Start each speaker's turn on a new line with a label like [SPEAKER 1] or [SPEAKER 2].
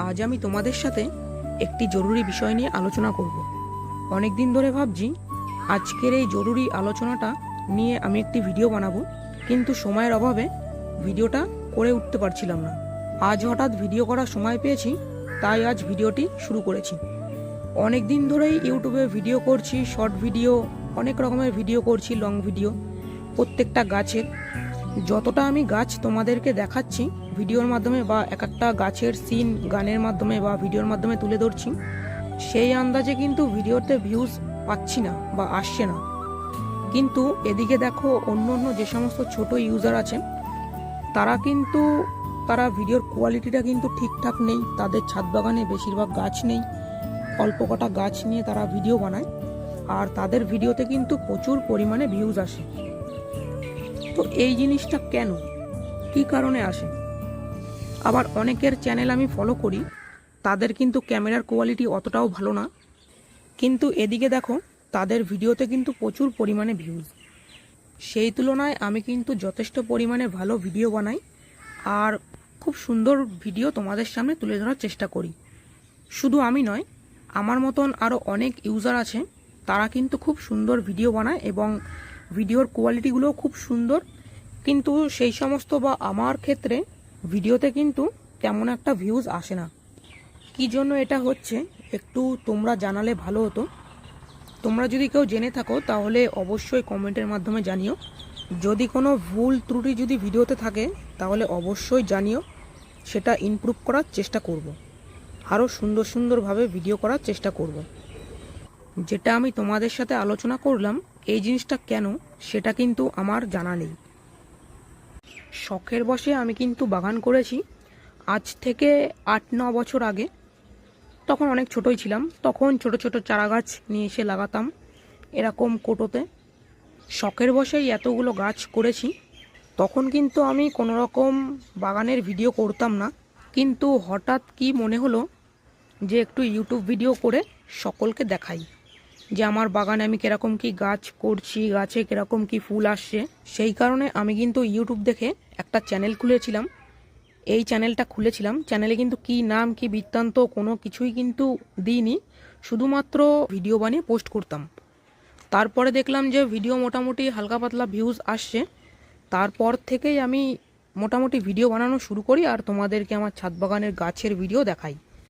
[SPEAKER 1] আজ আমি তোমাদের সাথে একটি জরুরি বিষয় নিয়ে আলোচনা করব। অনেক দিন ধরে ভাবছি আজকের এই জরুরি আলোচনাটা নিয়ে আমি একটি ভিডিও বানাবো, কিন্তু সময়ের অভাবে ভিডিওটা করে উঠতে পারছিলাম না। আজ হঠাৎ ভিডিও করার সময় পেয়েছি, তাই আজ ভিডিওটি শুরু করেছি। অনেক দিন ধরেই ইউটিউবে ভিডিও করছি, শর্ট ভিডিও, অনেক রকমের ভিডিও করছি, লং ভিডিও, প্রত্যেকটা গাছের। যতটা আমি গাছ তোমাদেরকে দেখাচ্ছি ভিডিওর মাধ্যমে বা এক একটা গাছের সিন গানের মাধ্যমে বা ভিডিওর মাধ্যমে তুলে ধরছি, সেই আন্দাজে কিন্তু ভিডিওতে ভিউজ পাচ্ছি না বা আসছে না। কিন্তু এদিকে দেখো, অন্য অন্য যে সমস্ত ছোট ইউজার আছে তারা ভিডিওর কোয়ালিটিটা কিন্তু ঠিকঠাক নেই। তাদের ছাদ বাগানে বেশিরভাগ গাছ নেই, অল্প কটা গাছ নিয়ে তারা ভিডিও বানায়, আর তাদের ভিডিওতে কিন্তু প্রচুর পরিমাণে ভিউজ আসে। তো এই জিনিসটা কেন, কী কারণে আসে? আবার অনেকের চ্যানেল আমি ফলো করি, তাদের কিন্তু ক্যামেরার কোয়ালিটি অতটাও ভালো না, কিন্তু এদিকে দেখো তাদের ভিডিওতে কিন্তু প্রচুর পরিমাণে ভিউজ। সেই তুলনায় আমি কিন্তু যথেষ্ট পরিমাণে ভালো ভিডিও বানাই আর খুব সুন্দর ভিডিও তোমাদের সামনে তুলে ধরার চেষ্টা করি। শুধু আমি নয়, আমার মতন আরও অনেক ইউজার আছে, তারা কিন্তু খুব সুন্দর ভিডিও বানায় এবং ভিডিওর কোয়ালিটিগুলোও খুব সুন্দর, কিন্তু সেই সমস্ত বা আমার ক্ষেত্রে ভিডিওতে কিন্তু তেমন একটা ভিউজ আসে না। কী জন্য এটা হচ্ছে একটু তোমরা জানালে ভালো হতো। তোমরা যদি কেউ জেনে থাকো তাহলে অবশ্যই কমেন্টের মাধ্যমে জানিও। যদি কোনো ভুল ত্রুটি যদি ভিডিওতে থাকে তাহলে অবশ্যই জানিও, সেটা ইমপ্রুভ করার চেষ্টা করব, আরও সুন্দর সুন্দরভাবে ভিডিও করার চেষ্টা করব। যেটা আমি তোমাদের সাথে আলোচনা করলাম, এই জিনিসটা কেন সেটা কিন্তু আমার জানা নেই। শখের বশে আমি কিন্তু বাগান করেছি আজ থেকে 8-9 বছর আগে। তখন অনেক ছোটই ছিলাম, তখন ছোট ছোট চারা গাছ নিয়ে এসে লাগাতাম এরকম কোটোতে। শখের বশেই এতগুলো গাছ করেছি। তখন কিন্তু আমি কোনো রকম বাগানের ভিডিও করতাম না, কিন্তু হঠাৎ কি মনে হলো যে একটু ইউটিউব ভিডিও করে সকলকে দেখাই যে আমার বাগানে আমি কীরকম কি গাছ করছি, গাছে কীরকম কি ফুল আসছে। সেই কারণে আমি কিন্তু ইউটিউব দেখে একটা চ্যানেল খুলেছিলাম। এই চ্যানেলটা খুলেছিলাম, চ্যানেলে কিন্তু কি নাম কি বৃত্তান্ত কোনো কিছুই কিন্তু দিইনি, শুধুমাত্র ভিডিও বানিয়ে পোস্ট করতাম। তারপরে দেখলাম যে ভিডিও মোটামুটি হালকা পাতলা ভিউজ আসছে। তারপর থেকেই আমি মোটামুটি ভিডিও বানানো শুরু করি আর তোমাদেরকে আমার ছাদ বাগানের গাছের ভিডিও দেখাই।